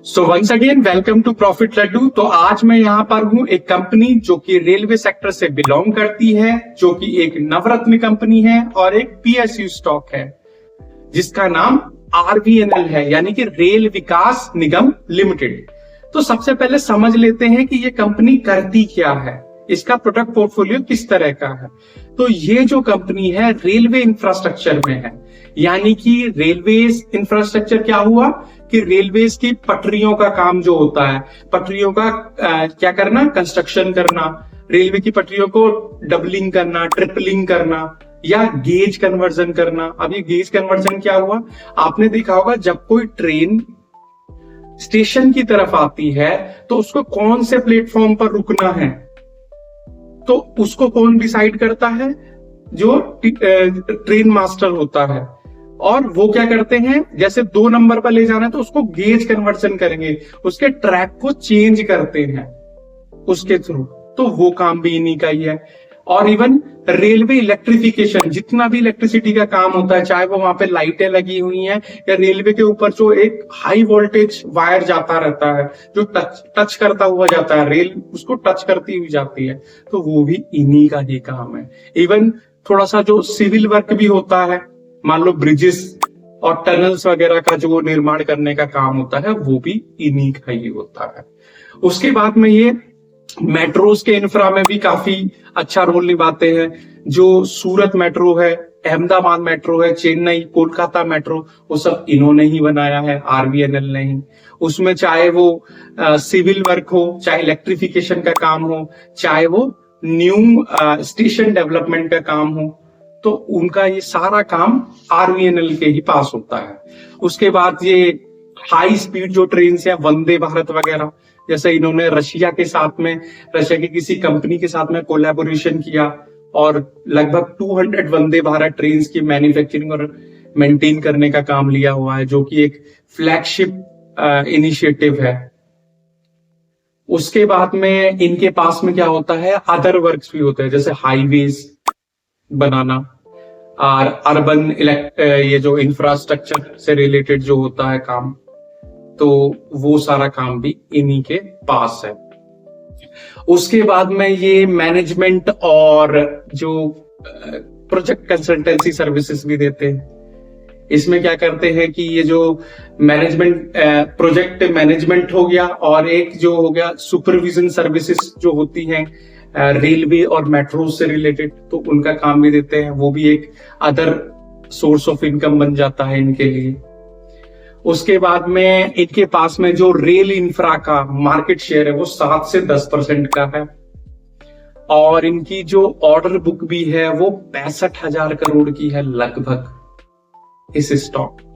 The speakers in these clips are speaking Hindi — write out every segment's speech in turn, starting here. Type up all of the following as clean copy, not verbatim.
So once again welcome to Profit Laddoo. तो आज मैं यहाँ पर हूँ एक कंपनी जो कि रेलवे सेक्टर से बिलोंग करती है, जो कि एक नवरत्न कंपनी है और एक पीएसयू स्टॉक है जिसका नाम आरवीएनएल है, यानी कि रेल विकास निगम लिमिटेड। तो सबसे पहले समझ लेते हैं कि ये कंपनी करती क्या है, इसका प्रोडक्ट पोर्टफोलियो किस तरह का है। तो ये जो कंपनी है रेलवे इंफ्रास्ट्रक्चर में है, यानी कि रेलवे इंफ्रास्ट्रक्चर क्या हुआ कि रेलवेज की पटरियों का काम जो होता है, पटरियों का क्या करना, कंस्ट्रक्शन करना, रेलवे की पटरियों को डबलिंग करना, ट्रिपलिंग करना या गेज कन्वर्जन करना। अब ये गेज कन्वर्जन क्या हुआ, आपने देखा होगा जब कोई ट्रेन स्टेशन की तरफ आती है तो उसको कौन से प्लेटफॉर्म पर रुकना है, तो उसको कौन डिसाइड करता है, जो ट्रेन मास्टर होता है। और वो क्या करते हैं, जैसे 2 नंबर पर ले जाना है तो उसको गेज कन्वर्जन करेंगे, उसके ट्रैक को चेंज करते हैं उसके थ्रू। तो वो काम भी इन्हीं का ही है। और इवन रेलवे इलेक्ट्रिफिकेशन, जितना भी इलेक्ट्रिसिटी का काम होता है, चाहे वो वहां पे लाइटें लगी हुई हैं या रेलवे के ऊपर जो एक हाई वोल्टेज वायर जाता रहता है जो टच करता हुआ जाता है, रेल उसको टच करती हुई जाती है, तो वो भी इन्हीं का ही काम है। इवन थोड़ा सा जो सिविल वर्क भी होता है, मान लो ब्रिजेस और टनल्स वगैरह का जो निर्माण करने का काम होता है, वो भी इन्हीं का ही होता है। उसके बाद में ये मेट्रोज के इंफ्रा में भी काफी अच्छा रोल निभाते हैं। जो सूरत मेट्रो है, अहमदाबाद मेट्रो है, चेन्नई, कोलकाता मेट्रो, वो सब इन्होंने ही बनाया है, आरवीएनएल ने ही। उसमें चाहे वो सिविल वर्क हो, चाहे इलेक्ट्रिफिकेशन का काम हो, चाहे वो न्यू स्टेशन डेवलपमेंट का काम हो, तो उनका ये सारा काम आरवीएनएल के ही पास होता है। उसके बाद ये हाई स्पीड जो ट्रेन है, वंदे भारत वगैरह, जैसे इन्होंने रशिया के साथ में, रशिया की किसी कंपनी के साथ में कोलैबोरेशन किया और लगभग 200 वंदे भारत ट्रेन की मैन्युफैक्चरिंग और मेंटेन करने का काम लिया हुआ है, जो कि एक फ्लैगशिप इनिशिएटिव है। उसके बाद में इनके पास में क्या होता है, अदर वर्क्स भी होते हैं, जैसे हाईवेज बनाना और अर्बन ये जो इंफ्रास्ट्रक्चर से रिलेटेड जो होता है काम, तो वो सारा काम भी इन्हीं के पास है। उसके बाद में ये मैनेजमेंट और जो प्रोजेक्ट कंसल्टेंसी सर्विसेज भी देते हैं। इसमें क्या करते हैं कि ये जो मैनेजमेंट, प्रोजेक्ट मैनेजमेंट हो गया, और एक जो हो गया सुपरविजन सर्विसेज जो होती हैं रेलवे और मेट्रो से रिलेटेड, तो उनका काम भी देते हैं। वो भी एक अदर सोर्स ऑफ इनकम बन जाता है इनके लिए। उसके बाद में इनके पास में जो रेल इंफ्रा का मार्केट शेयर है वो 7 से 10% का है, और इनकी जो ऑर्डर बुक भी है वो 65,000 करोड़ की है लगभग इस स्टॉक की।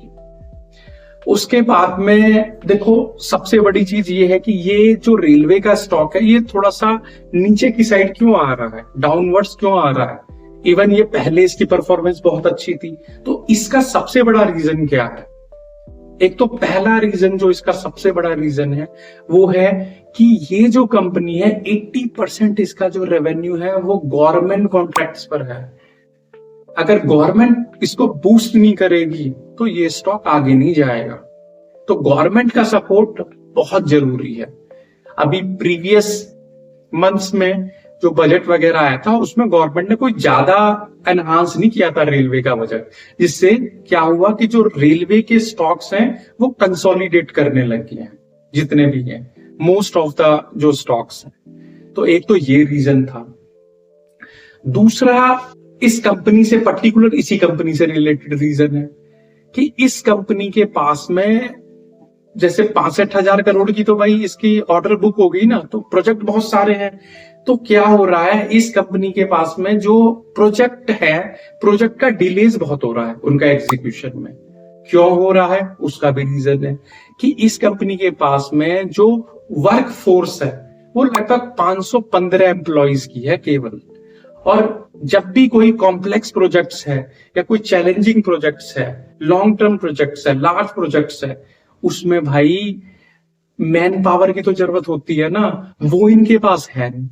उसके बाद में देखो, सबसे बड़ी चीज ये है कि ये जो रेलवे का स्टॉक है ये थोड़ा सा नीचे की साइड क्यों आ रहा है, डाउनवर्ड्स क्यों आ रहा है। इवन ये पहले इसकी परफॉर्मेंस बहुत अच्छी थी, तो इसका सबसे बड़ा रीजन क्या है। एक तो पहला रीजन, जो इसका सबसे बड़ा रीजन है, वो है कि ये जो कंपनी है 80% इसका जो रेवेन्यू है वो गवर्नमेंट कॉन्ट्रैक्ट्स पर है। अगर गवर्नमेंट इसको बूस्ट नहीं करेगी तो ये स्टॉक आगे नहीं जाएगा। तो गवर्नमेंट का सपोर्ट बहुत जरूरी है। अभी प्रीवियस मंथ्स में जो बजट वगैरह आया था उसमें गवर्नमेंट ने कोई ज्यादा एनहांस नहीं किया था रेलवे का बजट, जिससे क्या हुआ कि जो रेलवे के स्टॉक्स हैं वो कंसोलिडेट करने लगे हैं, जितने भी हैं, मोस्ट ऑफ द जो स्टॉक्स हैं। तो एक तो ये रीजन था। दूसरा, इस कंपनी से पर्टिकुलर, इसी कंपनी से रिलेटेड रीजन है कि इस कंपनी के पास में जैसे 65,000 करोड़ की तो भाई इसकी ऑर्डर बुक हो गई ना, तो प्रोजेक्ट बहुत सारे हैं। तो क्या हो रहा है, इस कंपनी के पास में जो प्रोजेक्ट है, प्रोजेक्ट का डिलेज बहुत हो रहा है उनका एग्जीक्यूशन में। क्यों हो रहा है, उसका भी रीजन है कि इस कंपनी के पास में जो वर्क फोर्स है वो लगभग 515 एम्प्लॉइज की है केवल। और जब भी कोई कॉम्प्लेक्स प्रोजेक्ट्स है या कोई चैलेंजिंग प्रोजेक्ट्स है, लॉन्ग टर्म प्रोजेक्ट्स है, लार्ज प्रोजेक्ट्स है, उसमें भाई मैन पावर की तो जरूरत होती है ना, वो इनके पास है नहीं।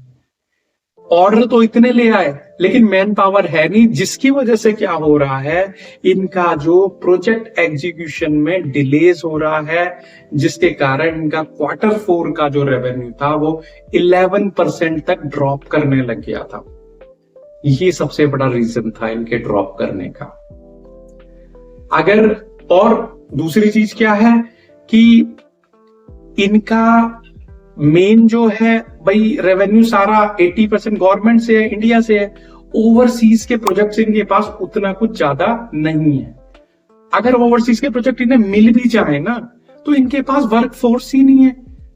ऑर्डर तो इतने ले आए लेकिन मैन पावर है नहीं, जिसकी वजह से क्या हो रहा है, इनका जो प्रोजेक्ट एग्जीक्यूशन में डिलेज हो रहा है, जिसके कारण इनका Q4 का जो रेवेन्यू था वो 11% तक ड्रॉप करने लग गया था। ये सबसे बड़ा रीजन था इनके ड्रॉप करने का। अगर और दूसरी चीज क्या है कि इनका मेन जो है भाई रेवेन्यू सारा 80% गवर्नमेंट से है, इंडिया से है। ओवरसीज के प्रोजेक्ट्स इनके पास उतना कुछ ज्यादा नहीं है। अगर ओवरसीज के प्रोजेक्ट इन्हें मिल भी जाए ना तो इनके पास वर्क फोर्स ही नहीं है,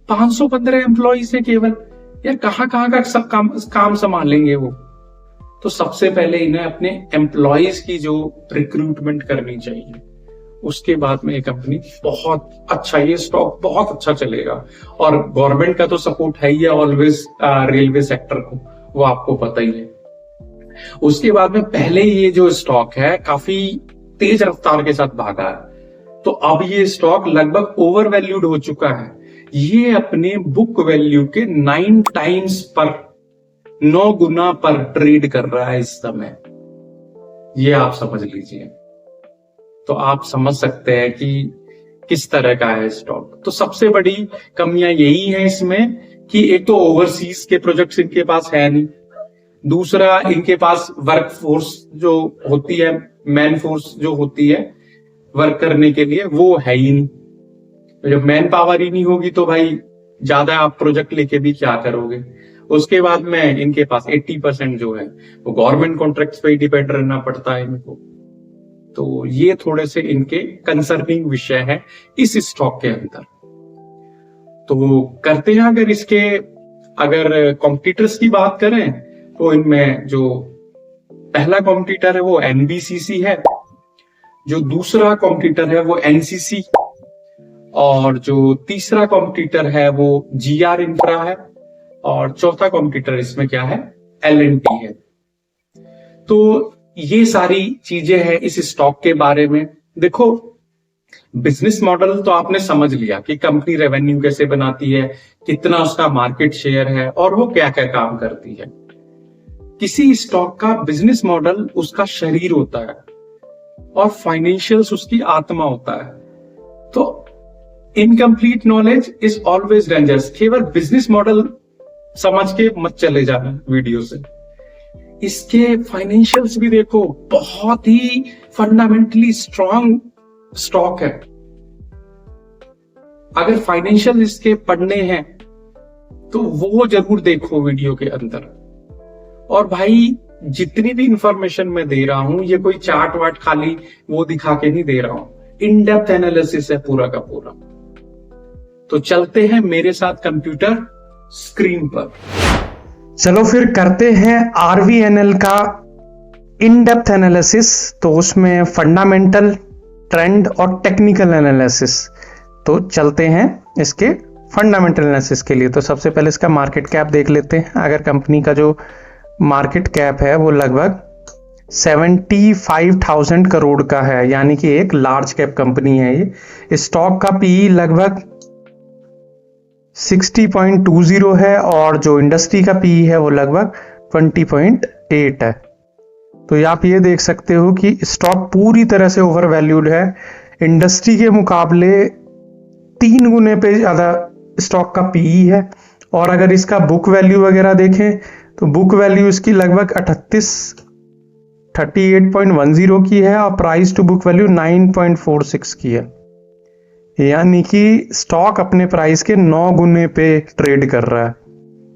515 एम्प्लॉइज है केवल। यार कहां कहां का सब काम संभालेंगे वो। तो सबसे पहले इन्हें अपने एम्प्लॉइज की जो रिक्रूटमेंट करनी चाहिए, उसके बाद में ये कंपनी बहुत अच्छा, ये स्टॉक बहुत अच्छा चलेगा। और गवर्नमेंट का तो सपोर्ट है ही ऑलवेज रेलवे सेक्टर को, वो आपको पता ही है। उसके बाद में पहले ये जो स्टॉक है काफी तेज रफ्तार के साथ भागा है, तो अब ये स्टॉक लगभग ओवर वैल्यूड हो चुका है। ये अपने बुक वैल्यू के 9 टाइम्स पर, 9 गुना पर ट्रेड कर रहा है इस समय। ये आप समझ लीजिए, तो आप समझ सकते हैं कि किस तरह का है स्टॉक। तो सबसे बड़ी कमियां यही है इसमें कि एक तो ओवरसीज के प्रोजेक्ट्स इनके पास है नहीं, दूसरा इनके पास वर्क फोर्स जो होती है, मैन फोर्स जो होती है वर्क करने के लिए, वो है ही नहीं। जब मैन पावर ही नहीं होगी तो भाई ज्यादा आप प्रोजेक्ट लेके भी क्या करोगे। उसके बाद में इनके पास 80% जो है वो गवर्नमेंट कॉन्ट्रैक्ट्स पे ही डिपेंड रहना पड़ता है इनको। तो ये थोड़े से इनके कंसर्निंग विषय है इस स्टॉक के अंदर। तो करते हैं, अगर कॉम्पिटिटर्स की बात करें तो इनमें जो पहला कॉम्पिटिटर है वो एनबीसीसी है, जो दूसरा कॉम्पिटिटर है वो एनसीसी, और जो तीसरा कॉम्पिटिटर है वो जीआर इंफ्रा है, और चौथा कॉम्पिटिटर इसमें क्या है, एलएनटी है। तो ये सारी चीजें हैं इस स्टॉक के बारे में। देखो, बिजनेस मॉडल तो आपने समझ लिया कि कंपनी रेवेन्यू कैसे बनाती है, कितना उसका मार्केट शेयर है और वो क्या क्या काम करती है। किसी स्टॉक का बिजनेस मॉडल उसका शरीर होता है और फाइनेंशियल्स उसकी आत्मा होता है। तो incomplete knowledge is always dangerous. केवल बिजनेस मॉडल समझ के मत चले जाना वीडियो से, इसके फाइनेंशियल्स भी देखो, बहुत ही फंडामेंटली स्ट्रॉन्ग स्टॉक है। अगर फाइनेंशियल इसके पढ़ने हैं तो वो जरूर देखो वीडियो के अंदर। और भाई जितनी भी इंफॉर्मेशन मैं दे रहा हूं, ये कोई चार्ट वार्ट खाली वो दिखा के नहीं दे रहा हूं, इन डेप्थ एनालिसिस है पूरा का पूरा। तो चलते हैं मेरे साथ कंप्यूटर स्क्रीन पर। चलो फिर करते हैं आरवीएनएल का इन डेप्थ एनालिसिस। तो उसमें फंडामेंटल, ट्रेंड और टेक्निकल एनालिसिस। तो चलते हैं इसके फंडामेंटल एनालिसिस के लिए। तो सबसे पहले इसका मार्केट कैप देख लेते हैं। अगर कंपनी का जो मार्केट कैप है वो लगभग 75,000 करोड़ का है, यानी कि एक लार्ज कैप कंपनी है ये। स्टॉक का पीई लगभग 60.20 है और जो इंडस्ट्री का पीई है वो लगभग 20.8 है। तो आप ये देख सकते हो कि स्टॉक पूरी तरह से ओवर वैल्यूड है। इंडस्ट्री के मुकाबले 3 गुने पे ज्यादा स्टॉक का पीई है। और अगर इसका बुक वैल्यू वगैरह देखें तो बुक वैल्यू इसकी लगभग 38.10 की है और प्राइस टू बुक वैल्यू 9.46 की है। यानी कि स्टॉक अपने प्राइस के 9 गुने पे ट्रेड कर रहा है,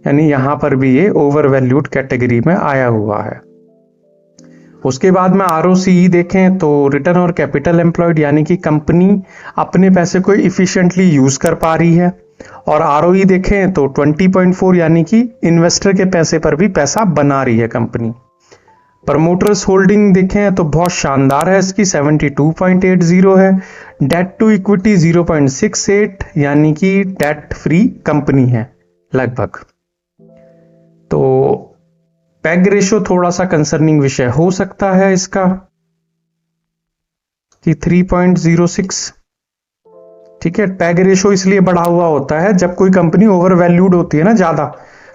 यानी यहां पर भी ये ओवर वैल्यूड कैटेगरी में आया हुआ है। उसके बाद में आरओसीई देखें तो रिटर्न और कैपिटल एम्प्लॉयड, यानी कि कंपनी अपने पैसे को इफिशिएंटली यूज कर पा रही है। और आरओई देखें तो 20.4, यानी कि इन्वेस्टर के पैसे पर भी पैसा बना रही है कंपनी। प्रमोटर्स होल्डिंग देखें तो बहुत शानदार है, इसकी 72.80 है। डेट टू इक्विटी 0.68, यानी कि डेट फ्री कंपनी है लगभग। तो पैग रेशो थोड़ा सा कंसर्निंग विषय हो सकता है इसका कि 3.06। ठीक है, पैग रेशो इसलिए बढ़ा हुआ होता है जब कोई कंपनी ओवर वैल्यूड होती है ना ज्यादा,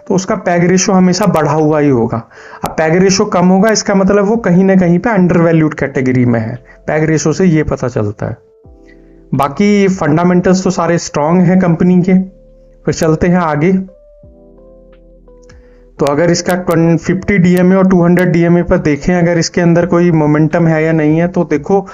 तो उसका पैग रेशो हमेशा बढ़ा हुआ ही होगा। अब पैग रेशो कम होगा, इसका मतलब वो कहीं ना कहीं पे अंडर वैल्यूड कैटेगरी में है। पैग रेशो से ये पता चलता है। बाकी फंडामेंटल्स तो सारे स्ट्रांग हैं कंपनी के। फिर चलते हैं आगे। तो अगर इसका 50 डीएमए और 200 डीएमए पर देखें, अगर इसके अंदर कोई मोमेंटम है या नहीं है, तो देखो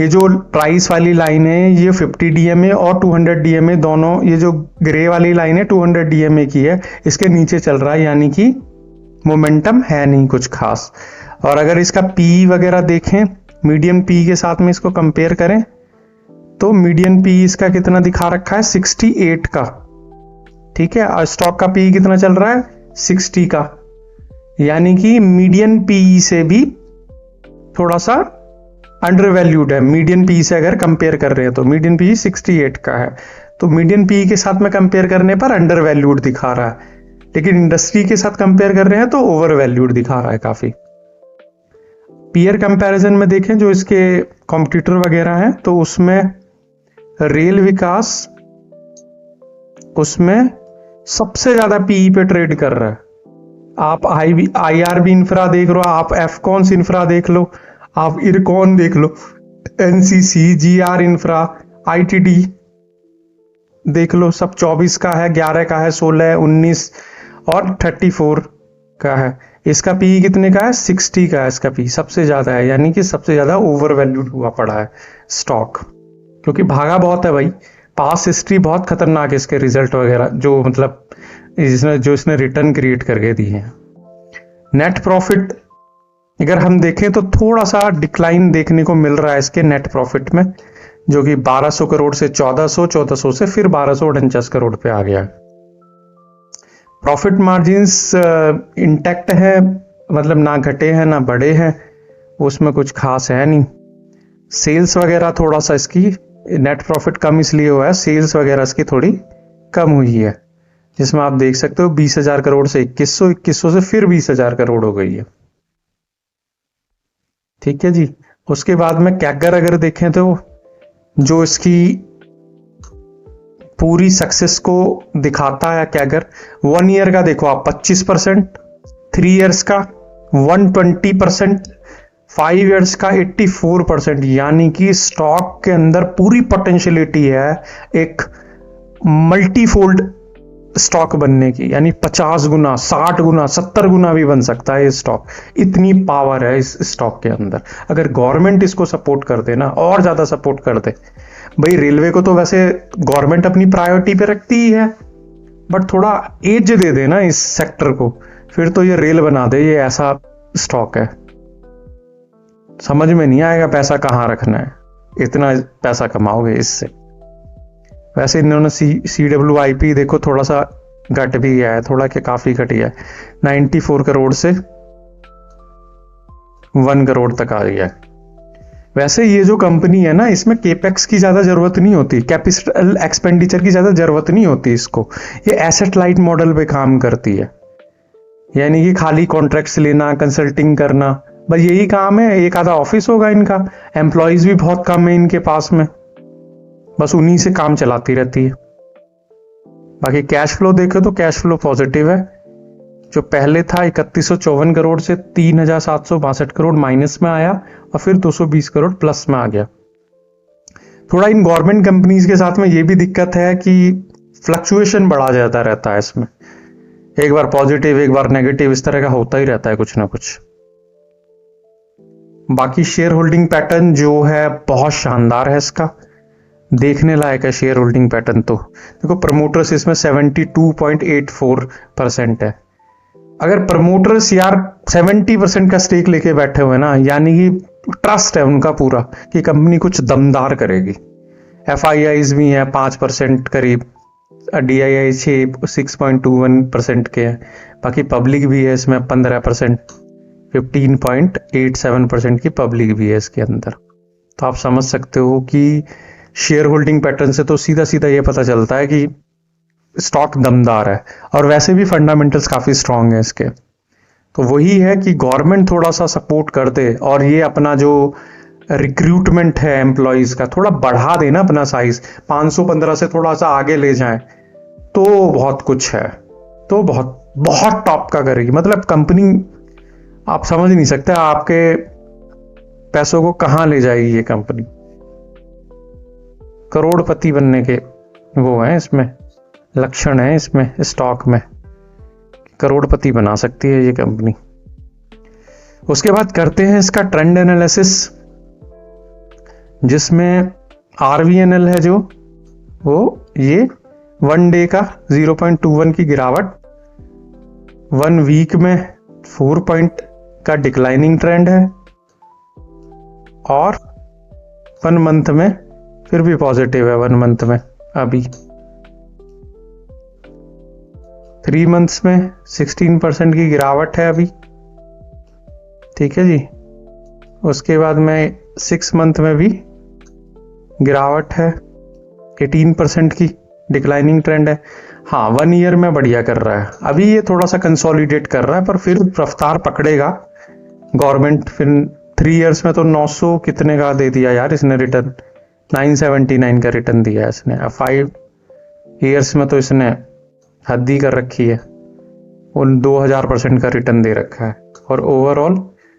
ये जो प्राइस वाली लाइन है ये 50 डीएमए और 200 डीएमए दोनों, ये जो ग्रे वाली लाइन है 200 डीएमए की है, इसके नीचे चल रहा है, यानी कि मोमेंटम है नहीं कुछ खास। और अगर इसका पी वगैरह देखें, मीडियम पी के साथ में इसको कंपेयर करें, तो मीडियम पी इसका कितना दिखा रखा है, 68 का। ठीक है, और स्टॉक का पी कितना चल रहा है, 60 का, यानी कि मीडियन पी से भी थोड़ा सा अंडर वैल्यूड है। मीडियन पी से अगर कंपेयर कर रहे हैं तो मीडियन पी 68 का है, तो मीडियन पी के साथ में कंपेयर करने पर अंडर वैल्यूड दिखा रहा है, लेकिन इंडस्ट्री के साथ कंपेयर कर रहे हैं तो ओवर वैल्यूड दिखा रहा है काफी। पीयर कंपैरिजन में देखें जो इसके कॉम्पिटिटर वगैरह हैं, तो उसमें रेल विकास उसमें सबसे ज्यादा पीई पे ट्रेड कर रहा है। आप IRB इंफ्रा देख लो, आप एफकॉन्स इंफ्रा देख लो, आप इरकॉन देख लो, NCC, GR इंफ्रा, ITD देख लो, सब 24 का है, 11 का है, 16, 19 और 34 का है। इसका पी कितने का है, 60 का है इसका पी, सबसे ज्यादा है, यानी कि सबसे ज्यादा ओवर वैल्यूड हुआ पड़ा है स्टॉक, क्योंकि भागा बहुत है भाई। पास हिस्ट्री बहुत खतरनाक है इसके रिजल्ट वगैरह, जो मतलब इसने रिटर्न क्रिएट करके दी है। नेट प्रॉफिट अगर हम देखें तो थोड़ा सा डिक्लाइन देखने को मिल रहा है इसके नेट प्रॉफिट में, जो कि 1200 करोड़ से 1400 से फिर 1249 करोड़ पे आ गया। प्रॉफिट मार्जिन्स इंटैक्ट है, मतलब ना घटे हैं ना बढ़े हैं, उसमें कुछ खास है नहीं। सेल्स वगैरह थोड़ा सा इसकी नेट प्रॉफिट कम इसलिए हुआ है, सेल्स वगैरह इसकी थोड़ी कम हुई है, जिसमें आप देख सकते हो 20,000 करोड़ से 2100 से फिर 20,000 करोड़ हो गई है। ठीक है जी। उसके बाद में कैगर अगर देखें तो जो इसकी पूरी सक्सेस को दिखाता है कैगर, 1 ईयर का देखो आप 25%, 3 इयर्स का 120%, 5 इयर्स का 84%, यानी कि स्टॉक के अंदर पूरी पोटेंशियलिटी है एक मल्टीफोल्ड स्टॉक बनने की, यानी 50 गुना, 60 गुना, 70 गुना भी बन सकता है ये स्टॉक। इतनी पावर है इस स्टॉक के अंदर। अगर गवर्नमेंट इसको सपोर्ट कर दे ना, और ज्यादा सपोर्ट कर दे, भाई रेलवे को तो वैसे गवर्नमेंट अपनी प्रायोरिटी पे रखती ही है, बट थोड़ा एज दे दे ना इस सेक्टर को, फिर तो ये रेल बना दे। ये ऐसा स्टॉक है, समझ में नहीं आएगा पैसा कहां रखना है, इतना पैसा कमाओगे इससे। वैसे इन्होंने CWIP देखो थोड़ा सा घट भी गया है, थोड़ा के काफी घट गया है, 94 करोड़ से 1 करोड़ तक आ गया है। वैसे ये जो कंपनी है ना, इसमें केपेक्स की ज्यादा जरूरत नहीं होती, कैपिटल एक्सपेंडिचर की ज्यादा जरूरत नहीं होती इसको। ये एसेट लाइट मॉडल पे काम करती है, यानी कि खाली कॉन्ट्रैक्ट्स लेना, कंसल्टिंग करना, बस यही काम है। एक आधा ऑफिस होगा इनका, एम्प्लॉयज भी बहुत कम है इनके पास में, बस उन्हीं से काम चलाती रहती है। बाकी कैश फ्लो देखे तो कैश फ्लो पॉजिटिव है, जो पहले था 3154 करोड़ से 3762 करोड़ माइनस में आया, और फिर 220 करोड़ प्लस में आ गया। थोड़ा इन गवर्नमेंट कंपनीज के साथ में ये भी दिक्कत है कि फ्लक्चुएशन बढ़ा जाता रहता है इसमें, एक बार पॉजिटिव एक बार नेगेटिव, इस तरह का होता ही रहता है कुछ ना कुछ। बाकी शेयर होल्डिंग पैटर्न जो है बहुत शानदार है इसका, देखने लायक है शेयर होल्डिंग पैटर्न। तो देखो प्रमोटर्स इसमें 72.84% है। अगर प्रमोटर्स यार 70% का स्टेक लेके बैठे हुए ना, यानी कि ट्रस्ट है उनका पूरा कि कंपनी कुछ दमदार करेगी। FIIs भी हैं 5% करीब, DII 6.21% के हैं, बाकी पब्लिक भी है इसमें 15%, 15.87% की पब्लिक भी है इसके अंदर। तो आप समझ सकते हो कि शेयर होल्डिंग पैटर्न से तो सीधा सीधा ये पता चलता है कि स्टॉक दमदार है, और वैसे भी फंडामेंटल्स काफी स्ट्रांग है इसके। तो वही है कि गवर्नमेंट थोड़ा सा सपोर्ट कर दे, और ये अपना जो रिक्रूटमेंट है एम्प्लॉयज का थोड़ा बढ़ा देना, अपना साइज 515 से थोड़ा सा आगे ले जाए, तो बहुत कुछ है, तो बहुत बहुत टॉप का करेगी। मतलब कंपनी आप समझ नहीं सकते आपके पैसों को कहां ले जाएगी ये कंपनी। करोड़पति बनने के वो है इसमें, लक्षण है इसमें, स्टॉक में करोड़पति बना सकती है ये कंपनी। उसके बाद करते हैं इसका ट्रेंड एनालिसिस, जिसमें RVNL है जो वो ये 1 डे का 0.21 की गिरावट, 1 वीक में 4 पॉइंट का डिक्लाइनिंग ट्रेंड है, और 1 मंथ में फिर भी पॉजिटिव है। 1 मंथ में अभी 3 मंथ्स में 16% की गिरावट है अभी, ठीक है जी। उसके बाद में 6 मंथ में भी गिरावट है, 18% की डिक्लाइनिंग ट्रेंड है। हाँ 1 ईयर में बढ़िया कर रहा है, अभी ये थोड़ा सा कंसोलिडेट कर रहा है, पर फिर रफ्तार पकड़ेगा गवर्नमेंट। फिर 3 इयर्स में तो 900 कितने का दे दिया यार इसने रिटर्न, 979 का रिटर्न दिया है इसने। अब 5 इयर्स में तो इसने हद ही कर रखी है, उन 2000% का रिटर्न दे रखा है, और ओवरऑल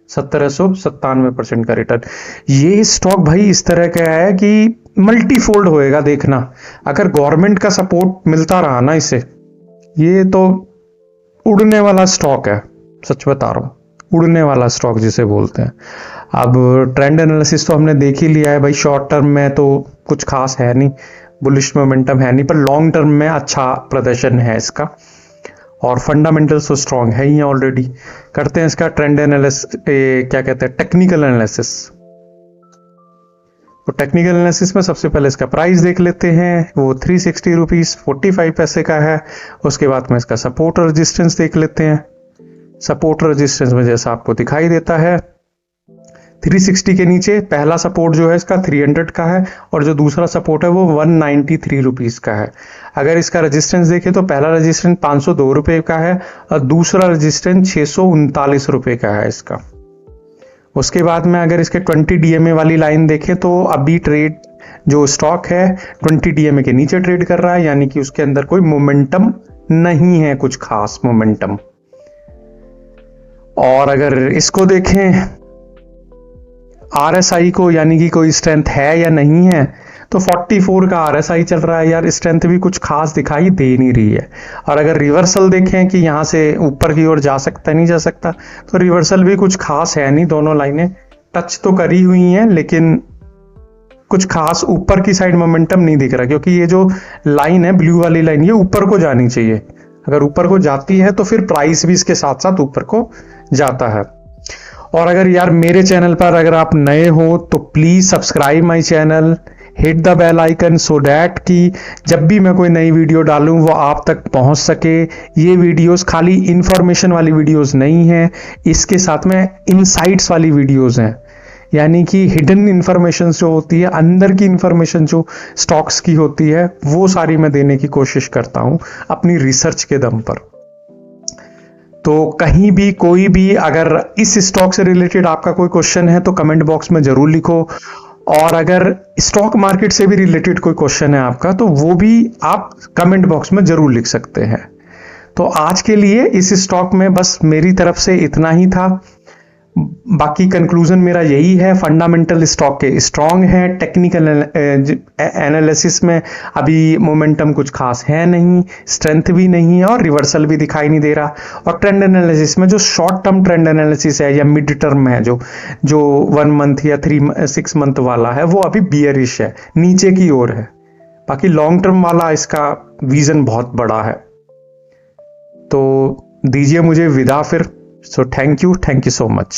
1797% का रिटर्न। ये स्टॉक भाई इस तरह का है कि मल्टीफोल्ड होएगा, देखना। अगर गवर्नमेंट का सपोर्ट मिलता रहा ना इसे, ये तो उड़ने वाला स्टॉक है, सच बता रहा हूं, उड़ने वाला स्टॉक जिसे बोलते हैं। अब ट्रेंड एनालिसिस तो हमने देख ही लिया है भाई, शॉर्ट टर्म में तो कुछ खास है नहीं, बुलिश मोमेंटम है नहीं, पर लॉन्ग टर्म में अच्छा प्रदर्शन है इसका, और फंडामेंटल्स तो स्ट्रांग है ही ऑलरेडी। करते हैं इसका ट्रेंड एनालिसिस, क्या कहते हैं, टेक्निकल एनालिसिस। तो टेक्निकल एनालिसिस में सबसे पहले इसका प्राइस देख लेते हैं, वो 360 रुपीज 45 पैसे का है। उसके बाद में इसका सपोर्ट और रेजिस्टेंस देख लेते हैं। सपोर्ट और रेजिस्टेंस में जैसा आपको दिखाई देता है 360 के नीचे पहला सपोर्ट जो है इसका 300 का है, और जो दूसरा सपोर्ट है वो 193 रुपीज का है। अगर इसका रेजिस्टेंस देखें तो पहला रेजिस्टेंस 502 रुपए का है, और दूसरा रेजिस्टेंस 639 रुपए का है इसका। उसके बाद में अगर इसके 20 DMA वाली लाइन देखें तो अभी ट्रेड जो स्टॉक है 20 DMA के नीचे ट्रेड कर रहा है, यानी कि उसके अंदर कोई मोमेंटम नहीं है, कुछ खास मोमेंटम। और अगर इसको देखें RSI को, यानी कि कोई स्ट्रेंथ है या नहीं है, तो 44 का RSI चल रहा है यार, स्ट्रेंथ भी कुछ खास दिखाई दे नहीं रही है। और अगर रिवर्सल देखें कि यहां से ऊपर की ओर जा सकता नहीं जा सकता, तो रिवर्सल भी कुछ खास है नहीं, दोनों लाइनें टच तो करी हुई हैं, लेकिन कुछ खास ऊपर की साइड मोमेंटम नहीं दिख रहा, क्योंकि ये जो लाइन है ब्लू वाली लाइन, ये ऊपर को जानी चाहिए। अगर ऊपर को जाती है तो फिर प्राइस भी इसके साथ साथ ऊपर को जाता है। और अगर यार मेरे चैनल पर अगर आप नए हो तो please subscribe my channel, hit the bell icon, so that कि जब भी मैं कोई नई वीडियो डालूं वो आप तक पहुंच सके। ये वीडियोस खाली इंफॉर्मेशन वाली वीडियोस नहीं है, इसके साथ में इनसाइट्स वाली वीडियोस हैं, यानी कि हिडन इंफॉर्मेशन जो होती है, अंदर की इंफॉर्मेशन जो स्टॉक्स की होती है, वो सारी मैं देने की कोशिश करता हूं अपनी रिसर्च के दम पर। तो कहीं भी कोई भी अगर इस स्टॉक से रिलेटेड आपका कोई क्वेश्चन है तो कमेंट बॉक्स में जरूर लिखो, और अगर स्टॉक मार्केट से भी रिलेटेड कोई क्वेश्चन है आपका तो वो भी आप कमेंट बॉक्स में जरूर लिख सकते हैं। तो आज के लिए इस स्टॉक में बस मेरी तरफ से इतना ही था। बाकी कंक्लूजन मेरा यही है, फंडामेंटल स्टॉक के स्ट्रांग है, टेक्निकल एनालिसिस में अभी मोमेंटम कुछ खास है नहीं, स्ट्रेंथ भी नहीं है, और रिवर्सल भी दिखाई नहीं दे रहा। और ट्रेंड एनालिसिस में जो शॉर्ट टर्म ट्रेंड एनालिसिस है या मिड टर्म है, जो 1 मंथ या 6 मंथ वाला है, वो अभी बियरिश है, नीचे की ओर है। बाकी लॉन्ग टर्म वाला इसका विजन बहुत बड़ा है। तो दीजिए मुझे विदा फिर। So thank you so much.